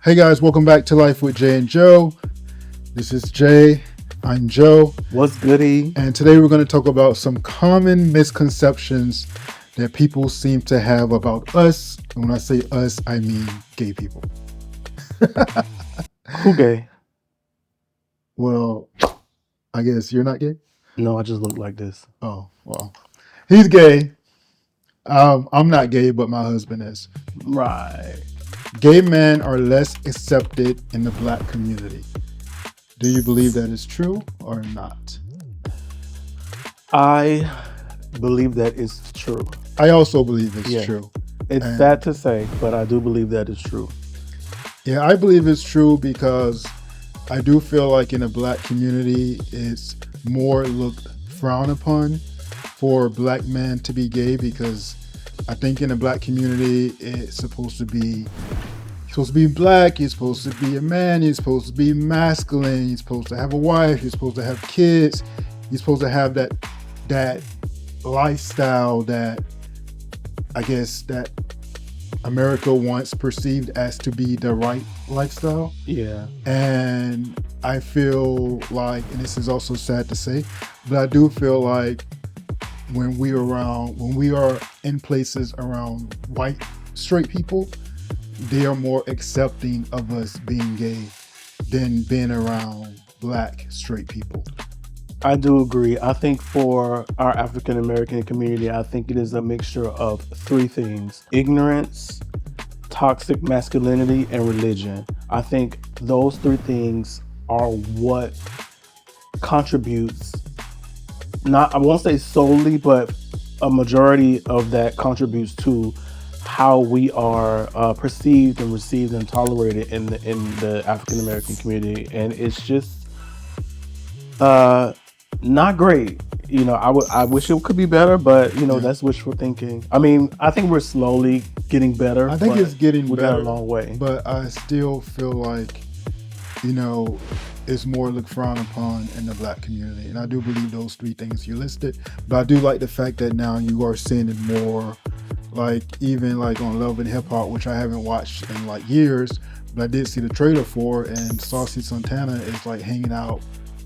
Hey guys, welcome back to Life with Jay and Joe. This is Jay. I'm Joe. What's goody? And today we're going to talk about some common misconceptions that people seem to have about us. And when I say us, I mean gay people. Who gay? Well, I guess you're not gay? No, I just look like this. Oh, well. He's gay. I'm not gay, but my husband is. Right. Gay men are less accepted in the black community. Do you believe that is true or not? I believe that is true. I also believe it's true. It's sad to say, but I do believe that is true. Yeah, I believe it's true because I do feel like in the black community, it's more looked frowned upon for black men to be gay, because I think in the black community, it's supposed to be black, you're supposed to be a man, you're supposed to be masculine, you're supposed to have a wife, you're supposed to have kids, you're supposed to have that lifestyle that I guess that America once perceived as to be the right lifestyle. Yeah. And I feel like, and this is also sad to say, but I do feel like when we are in places around white straight people, they are more accepting of us being gay than being around black straight people. I do agree. I think for our African American community, I think it is a mixture of three things: ignorance, toxic masculinity, and religion. I think those three things are what contributes, not, I won't say solely, but a majority of that contributes to how we are perceived and received and tolerated in the African American community. And it's just not great. You know, I wish it could be better, but that's wishful thinking. I mean, I think we're slowly getting better. I think it's getting we better. got a long way. But I still feel like, it's more looked frowned upon in the black community. And I do believe those three things you listed. But I do like the fact that now you are seeing it more, like even like on Love and Hip Hop, which I haven't watched in like years, but I did see the trailer for it, and Saucy Santana is like hanging out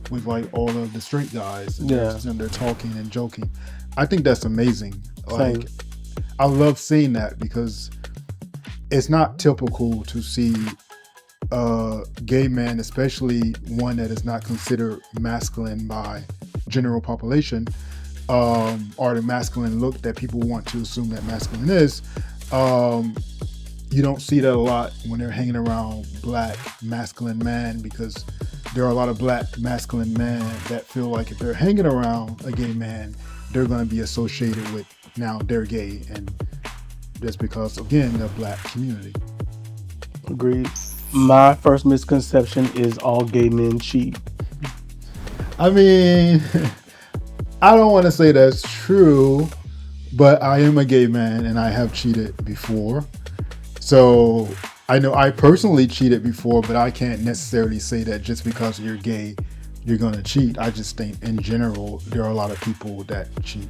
with like all of the straight guys, and they're talking and joking. I think that's amazing. Like, I love seeing that because it's not typical to see a gay man, especially one that is not considered masculine by general population, or the masculine look that people want to assume that masculine is. You don't see that a lot when they're hanging around black masculine men, because there are a lot of black masculine men that feel like if they're hanging around a gay man, they're going to be associated with, now they're gay, and that's because, again, the black community. Agreed. My first misconception is all gay men cheat. I mean, I don't want to say that's true, but I am a gay man and I have cheated before. So I know I personally cheated before, but I can't necessarily say that just because you're gay, you're going to cheat. I just think in general, there are a lot of people that cheat.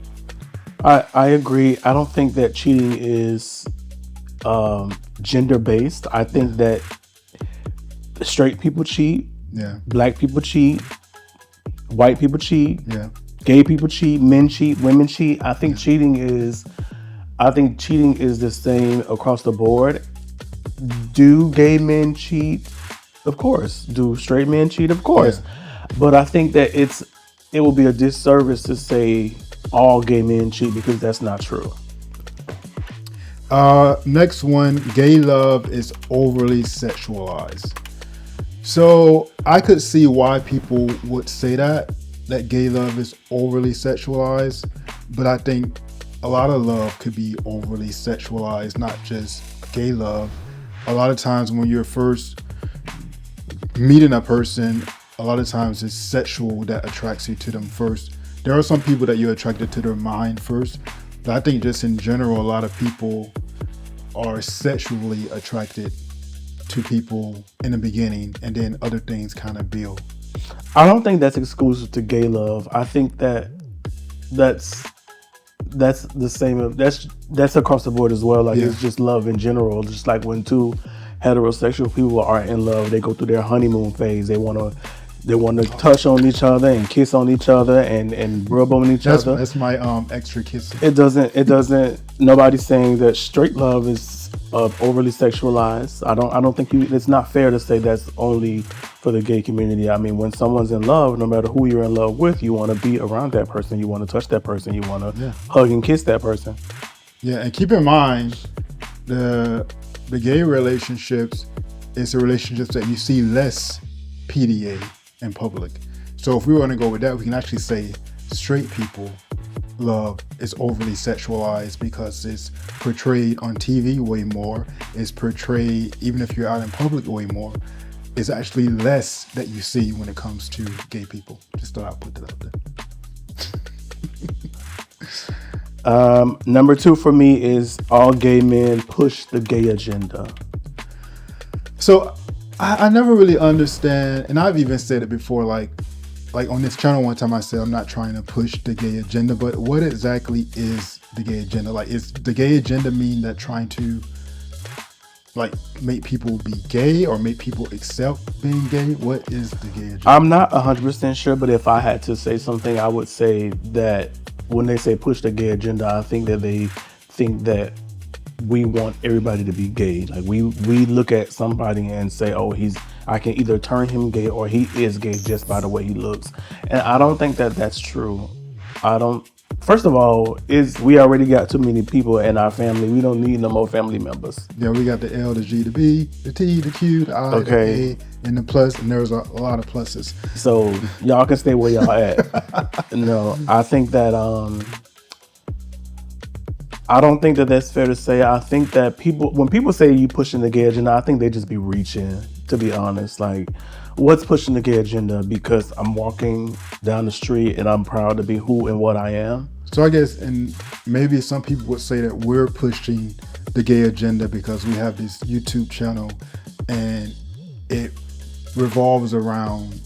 I agree. I don't think that cheating is gender-based. I think that straight people cheat, black people cheat, white people cheat, gay people cheat, men cheat, women cheat. I think cheating is the same across the board. Do gay men cheat? Of course. Do straight men cheat? Of course. But I think that it will be a disservice to say all gay men cheat, because that's not true. Next one, gay love is overly sexualized. So I could see why people would say that gay love is overly sexualized, but I think a lot of love could be overly sexualized, not just gay love. A lot of times when you're first meeting a person, a lot of times it's sexual that attracts you to them first. There are some people that you're attracted to their mind first, but I think just in general, a lot of people are sexually attracted to people in the beginning, and then other things kind of build. I don't think that's exclusive to gay love. I think that that's the same. That's across the board as well. Like, it's just love in general. Just like when two heterosexual people are in love. They go through their honeymoon phase. They want to touch on each other and kiss on each other and rub on each other. That's my extra kissing. It doesn't. Nobody's saying that straight love is overly sexualized. I don't think it's not fair to say that's only for the gay community. I mean, when someone's in love, no matter who you're in love with, you want to be around that person. You want to touch that person. You want to hug and kiss that person. Yeah, and keep in mind the gay relationships is the relationships that you see less PDA in public. So if we want to go with that, we can actually say straight people love is overly sexualized because it's portrayed on TV way more. It's portrayed, even if you're out in public, way more. It's actually less that you see when it comes to gay people. Just thought I'd put that out there. Number 2 for me is all gay men push the gay agenda. So I never really understand, and I've even said it before, like on this channel one time I said I'm not trying to push the gay agenda, but what exactly is the gay agenda? Like, is the gay agenda mean that trying to like make people be gay or make people accept being gay? What is the gay agenda? I'm not 100% sure, but if I had to say something, I would say that when they say push the gay agenda, I think that they think that we want everybody to be gay. Like we look at somebody and say, oh, I can either turn him gay or he is gay just by the way he looks. And I don't think that that's true. First of all, we already got too many people in our family. We don't need no more family members. Yeah, we got the L, the G, the B, the T, the Q, the I, the A, and the plus, and there's a lot of pluses. So y'all can stay where y'all at. No, I think that I don't think that that's fair to say. I think that when people say you pushing the gay agenda, I think they just be reaching, to be honest. Like, what's pushing the gay agenda? Because I'm walking down the street and I'm proud to be who and what I am. So I guess, and maybe some people would say that we're pushing the gay agenda because we have this YouTube channel and it revolves around,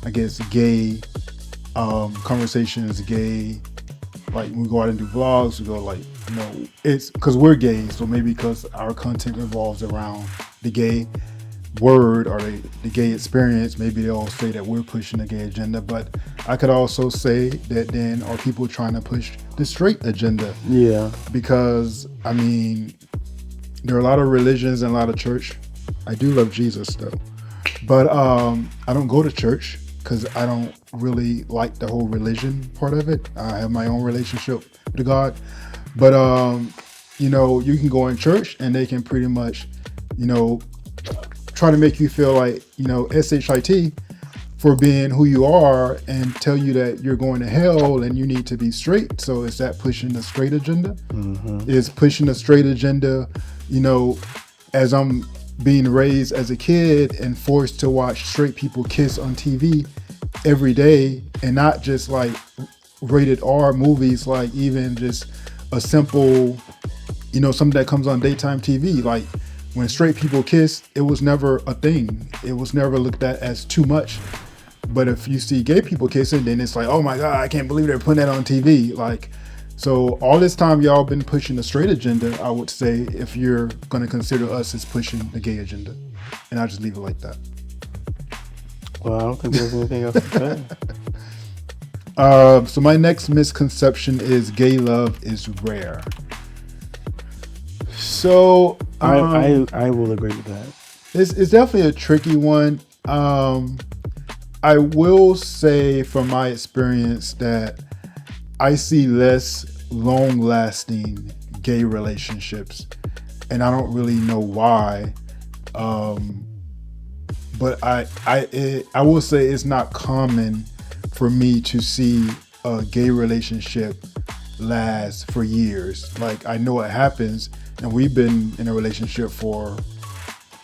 I guess, gay conversations, gay, like we go out and do vlogs, we go like, it's because we're gay, so maybe because our content revolves around the gay word or the gay experience, maybe they'll say that we're pushing the gay agenda. But I could also say that then are people trying to push the straight agenda? Yeah. Because I mean, there are a lot of religions and a lot of church. I do love Jesus though, but I don't go to church because I don't really like the whole religion part of it. I have my own relationship with God. But you can go in church and they can pretty much, try to make you feel like, SHIT for being who you are and tell you that you're going to hell and you need to be straight. So is that pushing the straight agenda? Mm-hmm. Is pushing the straight agenda, as I'm being raised as a kid and forced to watch straight people kiss on TV every day and not just like rated R movies, like even just a simple, something that comes on daytime TV. Like when straight people kiss, it was never a thing. It was never looked at as too much. But if you see gay people kissing, then it's like, oh my God, I can't believe they're putting that on TV. Like, so all this time y'all been pushing the straight agenda, I would say, if you're going to consider us as pushing the gay agenda. And I'll just leave it like that. Well, I don't think there's anything else to say. So my next misconception is gay love is rare. So I will agree with that. It's definitely a tricky one. I will say from my experience that I see less long-lasting gay relationships, and I don't really know why. But I will say it's not common for me to see a gay relationship last for years. Like, I know it happens, and we've been in a relationship for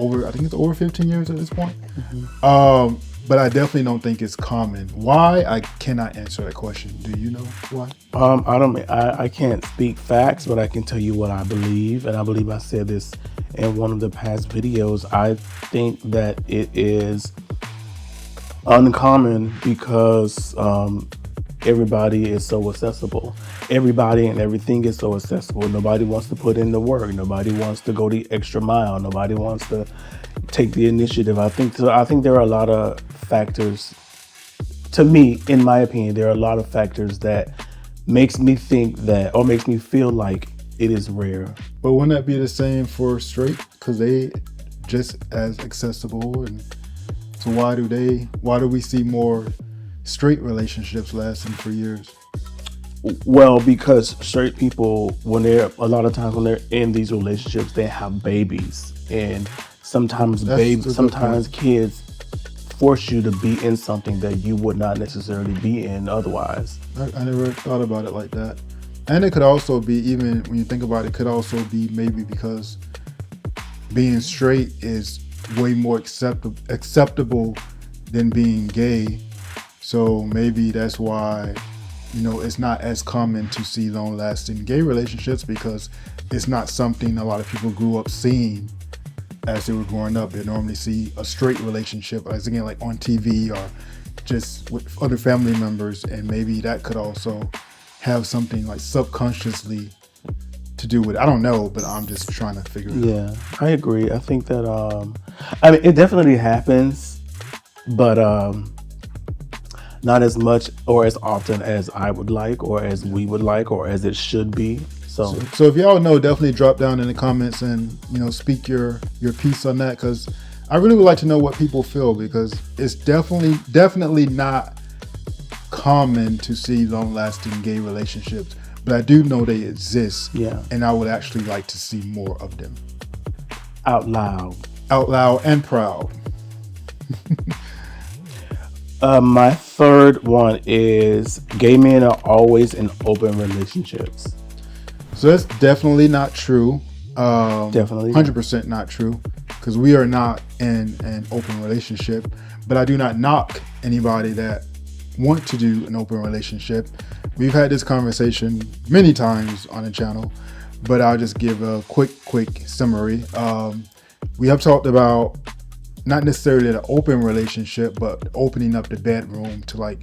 I think it's over 15 years at this point. Mm-hmm. But I definitely don't think it's common. Why? I cannot answer that question. Do you know why? I can't speak facts, but I can tell you what I believe. And I believe I said this in one of the past videos. I think that it is uncommon because everybody is so accessible. Everybody and everything is so accessible. Nobody wants to put in the work. Nobody wants to go the extra mile. Nobody wants to take the initiative. I think so. I think there are a lot of factors. To me, in my opinion, there are a lot of factors that makes me think that, or makes me feel like it is rare. But wouldn't that be the same for straight? Because they just as accessible, and so why do we see more straight relationships lasting for years? Well, because straight people, a lot of times when they're in these relationships, they have babies, and sometimes kids force you to be in something that you would not necessarily be in otherwise. I never thought about it like that. And it could also be, even when you think about it, could also be maybe because being straight is way more acceptable than being gay. So maybe that's why, it's not as common to see long-lasting gay relationships, because it's not something a lot of people grew up seeing as they were growing up. They normally see a straight relationship, as again, like on TV or just with other family members, and maybe that could also have something like subconsciously to do with it. I don't know, but I'm just trying to figure it out. Yeah, I agree. I think that it definitely happens, but not as much or as often as I would like, or as we would like, or as it should be. So if y'all know, definitely drop down in the comments and speak your piece on that, because I really would like to know what people feel, because it's definitely not common to see long-lasting gay relationships, but I do know they exist. Yeah. And I would actually like to see more of them. Out loud and proud. My third one is gay men are always in open relationships. So that's definitely not true. Definitely 100% not true, because we are not in an open relationship. But I do not knock anybody that want to do an open relationship. We've had this conversation many times on the channel, but I'll just give a quick summary. We have talked about not necessarily an open relationship, but opening up the bedroom to, like,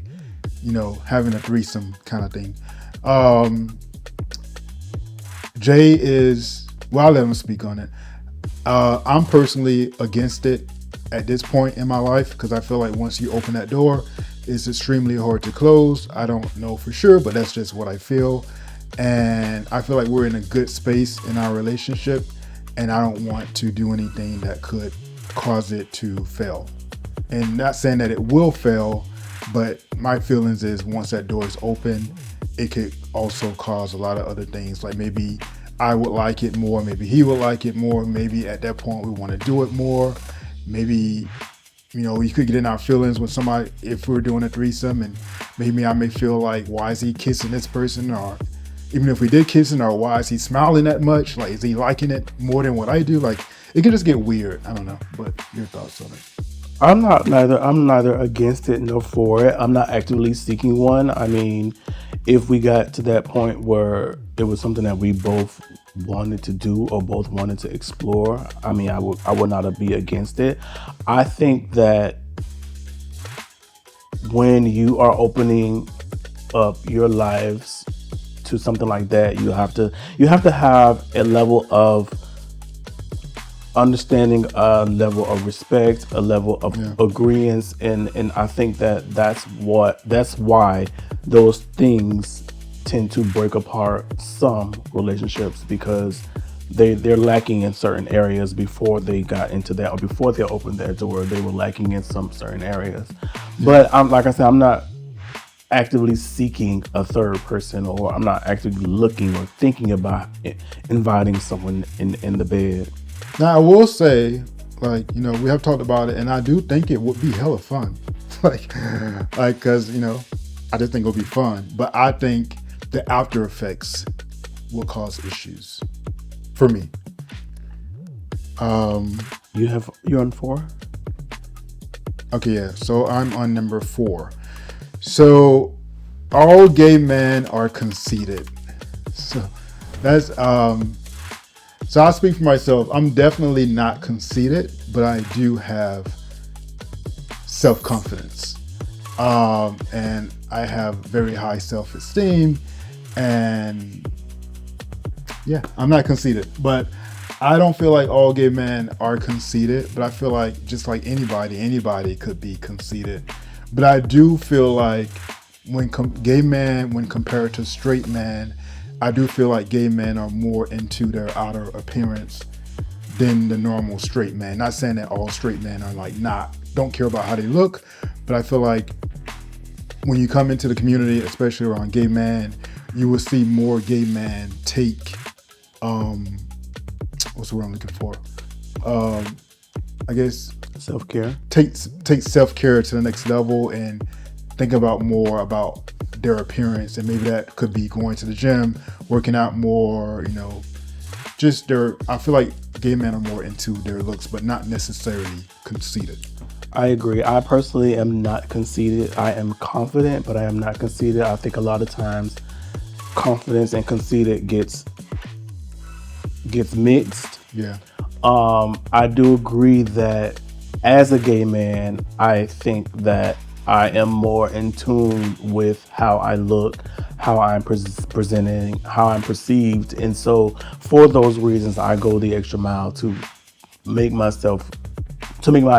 having a threesome kind of thing. Jay is, well, I'll let him speak on it. I'm personally against it at this point in my life, because I feel like once you open that door, it's extremely hard to close. I don't know for sure, but that's just what I feel. And I feel like we're in a good space in our relationship, and I don't want to do anything that could cause it to fail. And not saying that it will fail, but my feelings is once that door is open, it could also cause a lot of other things. Like maybe I would like it more, maybe he would like it more, maybe at that point we want to do it more. Maybe, we could get in our feelings with somebody if we're doing a threesome, and maybe I may feel like, why is he kissing this person? Or even if we did kissing, or why is he smiling that much? Like, is he liking it more than what I do? Like, it can just get weird. I don't know, but your thoughts on it? I'm neither against it nor for it. I'm not actively seeking one. I mean, if we got to that point where it was something that we both wanted to do or both wanted to explore, I mean, I would not be against it. I think that when you are opening up your lives to something like that, you have to have a level of understanding, a level of respect, a level of agreement, and I think that's why those things tend to break apart some relationships, because they're lacking in certain areas before they got into that, or before they opened their door, they were lacking in some certain areas. But like I said, I'm not actively seeking a third person, or I'm not actively looking or thinking about inviting someone in the bed. Now, I will say, like, we have talked about it, and I do think it would be hella fun. like, cause, I just think it would be fun, but I think the after effects will cause issues for me. You're on 4? Okay, yeah. So I'm on number 4. So all gay men are conceited. So that's so I'll speak for myself. I'm definitely not conceited, but I do have self-confidence. And I have very high self-esteem, and yeah, I'm not conceited, but I don't feel like all gay men are conceited, but I feel like just like anybody could be conceited. But I do feel like gay men, when compared to straight men, I do feel like gay men are more into their outer appearance than the normal straight man. Not saying that all straight men are like don't care about how they look, but I feel like when you come into the community, especially around gay men, you will see more gay men take what's the word I'm looking for? I guess Self-care. take self-care to the next level and think about more about their appearance, and maybe that could be going to the gym, working out more, just I feel like gay men are more into their looks, but not necessarily conceited. I agree. I personally am not conceited. I am confident, but I am not conceited. I think a lot of times confidence and conceited gets mixed. Yeah. I do agree that as a gay man, I think that I am more in tune with how I look, how I'm presenting, how I'm perceived. And so for those reasons, I go the extra mile to make my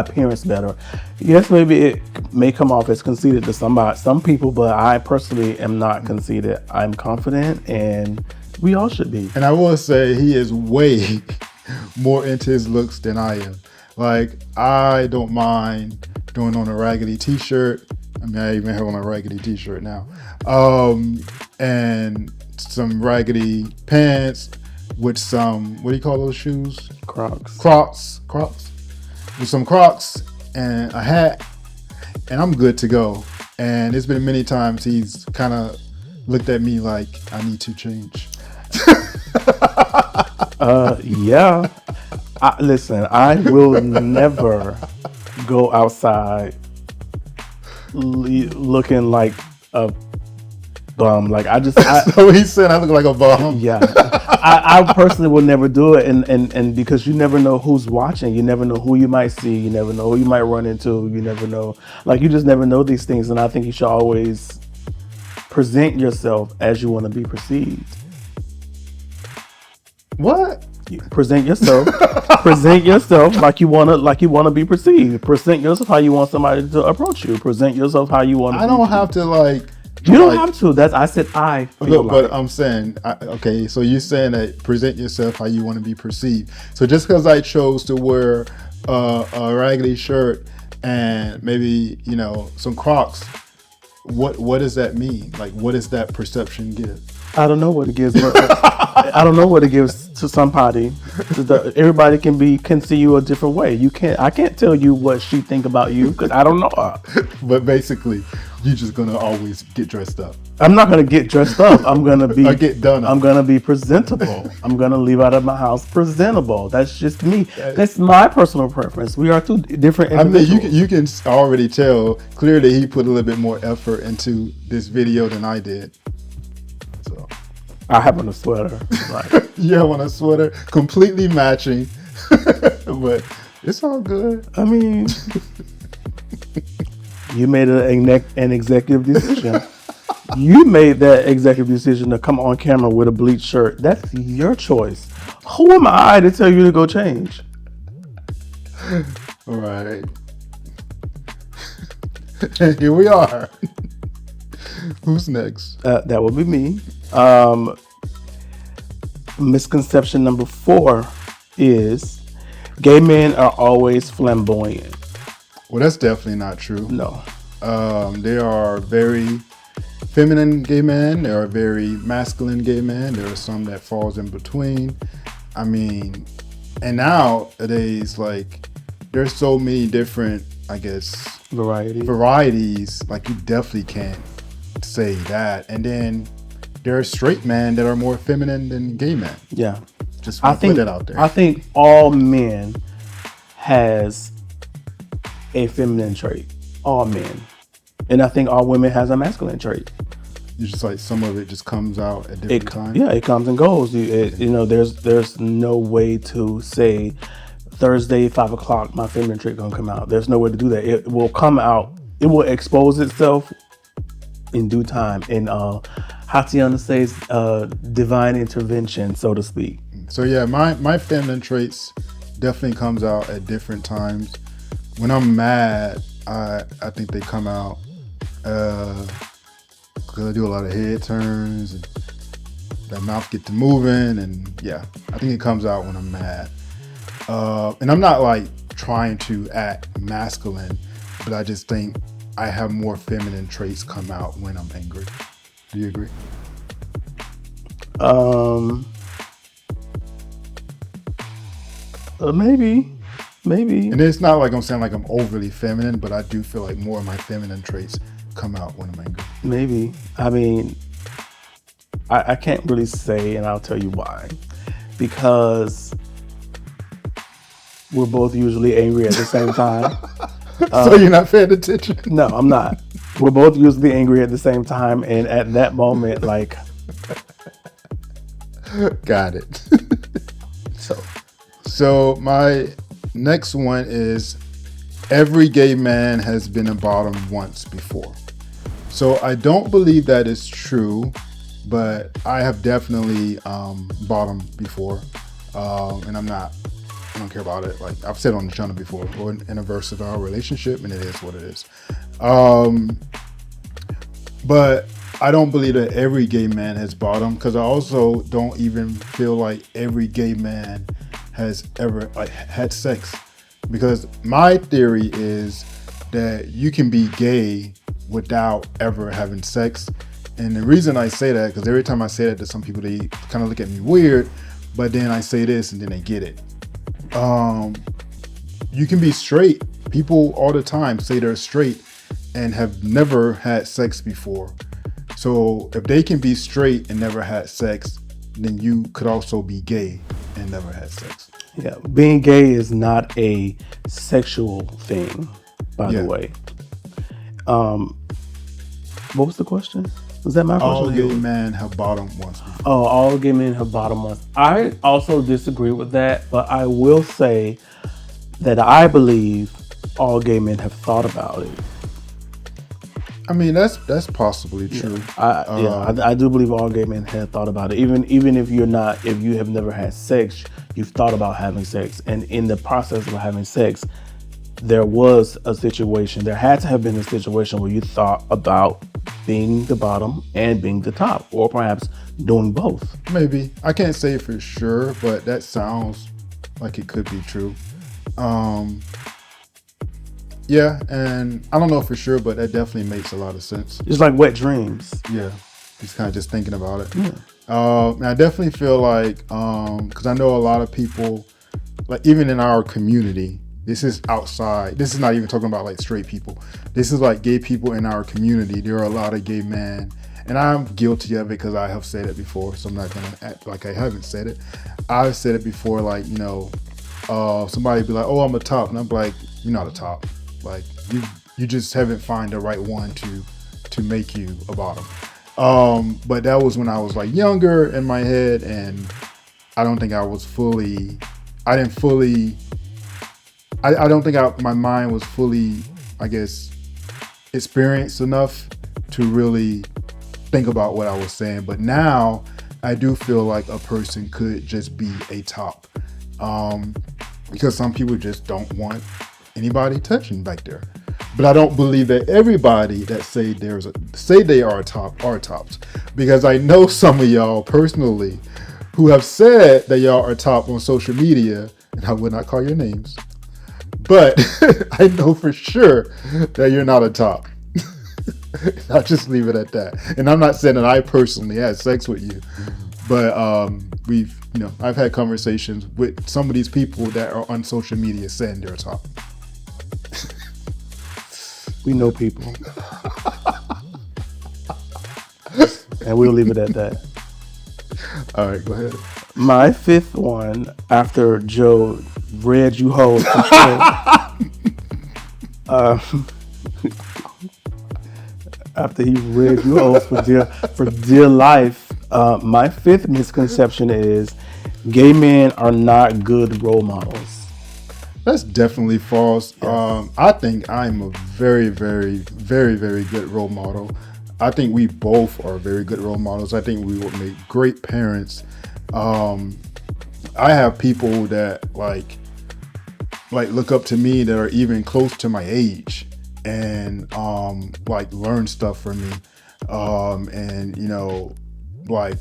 appearance better. Yes, maybe it may come off as conceited to some people, but I personally am not conceited. I'm confident, and we all should be. And I will say he is way more into his looks than I am. Like, I don't mind doing on a raggedy t-shirt. I mean, I even have on a raggedy t-shirt now. And some raggedy pants with some, what do you call those shoes? Crocs. With some Crocs and a hat, and I'm good to go. And it's been many times he's kind of looked at me like I need to change. Yeah. Listen, I will never go outside looking like a bum. Like So he said I look like a bum. Yeah. I personally will never do it, and because you never know who's watching, you never know who you might see, you never know who you might run into, you never know, like, you just never know these things. And I think you should always present yourself as you want to be perceived. What? Present yourself like you want to be perceived. Present yourself how you want somebody to approach you. Present yourself how you want to. I don't have to You don't have to. I said I. Look, but I'm saying, okay, so you're saying that present yourself how you want to be perceived. So just because I chose to wear a raggedy shirt and maybe, some Crocs, what does that mean? Like, what does that perception give? I don't know what it gives. I don't know what it gives to somebody. Everybody can see you a different way. I can't tell you what she think about you because I don't know her. But basically, you're just gonna always get dressed up. I'm not gonna get dressed up. I'm gonna be. Get done. I'm gonna be presentable. I'm gonna leave out of my house presentable. That's just me. That's my personal preference. We are two different individuals. I mean, you can already tell clearly he put a little bit more effort into this video than I did. So I have on a sweater. Right. You have on a sweater, completely matching, but it's all good. I mean, you made an executive decision. You made that executive decision to come on camera with a bleached shirt. That's your choice. Who am I to tell you to go change? All right. Here we are. Who's next? That would be me. Misconception number 4 is gay men are always flamboyant. Well, that's definitely not true. No. There are very feminine gay men. There are very masculine gay men. There are some that falls in between. I mean, and nowadays, like, there's so many different, I guess, varieties. Like, you definitely can't say that. And then there are straight men that are more feminine than gay men. Yeah. Just want to put that out there. I think all men has a feminine trait. All men. And I think all women has a masculine trait. It's just like some of it just comes out at different times. Yeah, it comes and goes. There's no way to say Thursday 5:00 my feminine trait gonna come out. There's no way to do that. It will come out. It will expose itself in due time. And Hatiana says divine intervention, so to speak. So yeah, my feminine traits definitely comes out at different times. When I'm mad, I think they come out because I do a lot of head turns and that mouth get to moving, and yeah, I think it comes out when I'm mad. And I'm not like trying to act masculine, but I just think I have more feminine traits come out when I'm angry. Do you agree? Maybe. And it's not like I'm saying like I'm overly feminine, but I do feel like more of my feminine traits come out when I'm angry. Maybe. I mean, I can't really say, and I'll tell you why. Because we're both usually angry at the same time. So you're not paying attention? No, I'm not. We're both usually angry at the same time, and at that moment, like, got it. so So my next one is every gay man has been a bottom once before. So I don't believe that is true, but I have definitely bottomed before, and I don't care about it. Like I've said on the channel before, or in a versatile relationship, and it is what it is. But I don't believe that every gay man has bottomed, because I also don't even feel like every gay man has ever like had sex, because my theory is that you can be gay without ever having sex. And the reason I say that, because every time I say that to some people, they kind of look at me weird, but then I say this and then they get it. You can be straight. People all the time say they're straight and have never had sex before. So if they can be straight and never had sex, then you could also be gay and never had sex. yeah, being gay is not a sexual thing, by the way. What was the question? Was that my question? All gay men have bottomed once before. Oh, all gay men have bottomed once. I also disagree with that, but I will say that I believe all gay men have thought about it. I mean, that's possibly true. I do believe all gay men have thought about it. Even if you have never had sex, you've thought about having sex, and in the process of having sex, there had to have been a situation where you thought about being the bottom and being the top, or perhaps doing both. Maybe. I can't say for sure, but that sounds like it could be true. Yeah, and I don't know for sure, but that definitely makes a lot of sense. It's like wet dreams. Yeah, just kind of just thinking about it. Yeah. And I definitely feel like, because I know a lot of people, like even in our community, this is outside. This is not even talking about like straight people. This is like gay people in our community. There are a lot of gay men, and I'm guilty of it because I have said it before. So I'm not gonna act like I haven't said it. I've said it before, like somebody be like, "Oh, I'm a top," and I'm like, "You're not a top. Like you just haven't found the right one to make you a bottom." But that was when I was like younger in my head, and I don't think I was fully. I didn't fully. I don't think my mind was fully, I guess, experienced enough to really think about what I was saying. But now I do feel like a person could just be a top, because some people just don't want anybody touching back there. But I don't believe that everybody that say they are a top are tops, because I know some of y'all personally who have said that y'all are top on social media, and I would not call your names. But I know for sure that you're not a top. I'll just leave it at that. And I'm not saying that I personally had sex with you, but I've had conversations with some of these people that are on social media saying they're a top. We know people. And we'll leave it at that. All right, go ahead. My fifth one, after Joe read you hoes after he read you hoes for dear life, my fifth misconception is gay men are not good role models. That's definitely false. Yes. I think I'm a very, very, very, very good role model. I think we both are very good role models. I think we would make great parents. I have people that like look up to me that are even close to my age, and like learn stuff from me, and like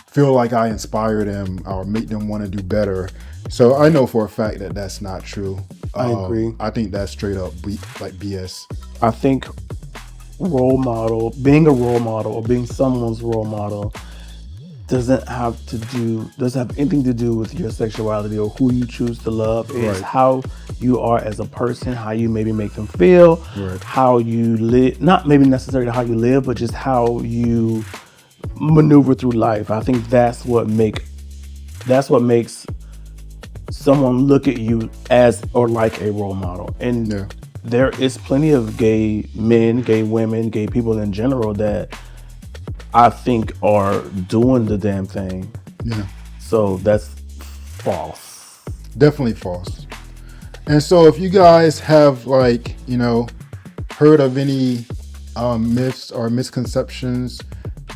feel like I inspire them or make them want to do better. So I know for a fact that that's not true. I agree. I think that's straight up like BS. I think being a role model or being someone's role model doesn't have anything to do with your sexuality or who you choose to love. It's Right. how you are as a person, how you maybe make them feel, Right. how you live, not maybe necessarily how you live, but just how you maneuver through life. I think that's what makes someone look at you as or like a role model. And Yeah. there is plenty of gay men, gay women, gay people in general that I think are doing the damn thing. Yeah. So that's false. Definitely false. And so if you guys have heard of any myths or misconceptions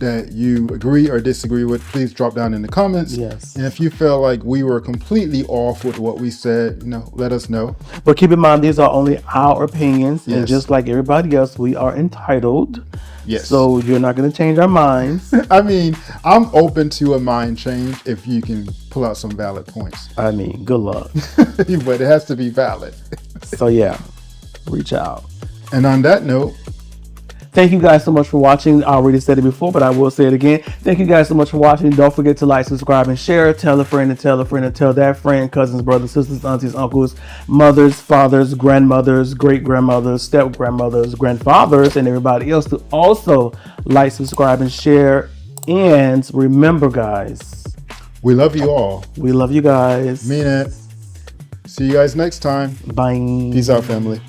that you agree or disagree with, please drop down in the comments. Yes. And if you feel like we were completely off with what we said, let us know. But keep in mind, these are only our opinions. And Yes. just like everybody else, we are entitled. Yes. So you're not going to change our minds. I mean, I'm open to a mind change if you can pull out some valid points. I mean, good luck. But it has to be valid. So yeah, reach out. And on that note, thank you guys so much for watching. I already said it before, but I will say it again. Thank you guys so much for watching. Don't forget to like, subscribe, and share. Tell a friend and tell a friend and tell that friend, cousins, brothers, sisters, aunties, uncles, mothers, fathers, grandmothers, great-grandmothers, step-grandmothers, grandfathers, and everybody else to also like, subscribe, and share. And remember, guys, we love you all. we love you guys. Mean it. See you guys next time. Bye. Peace out, family.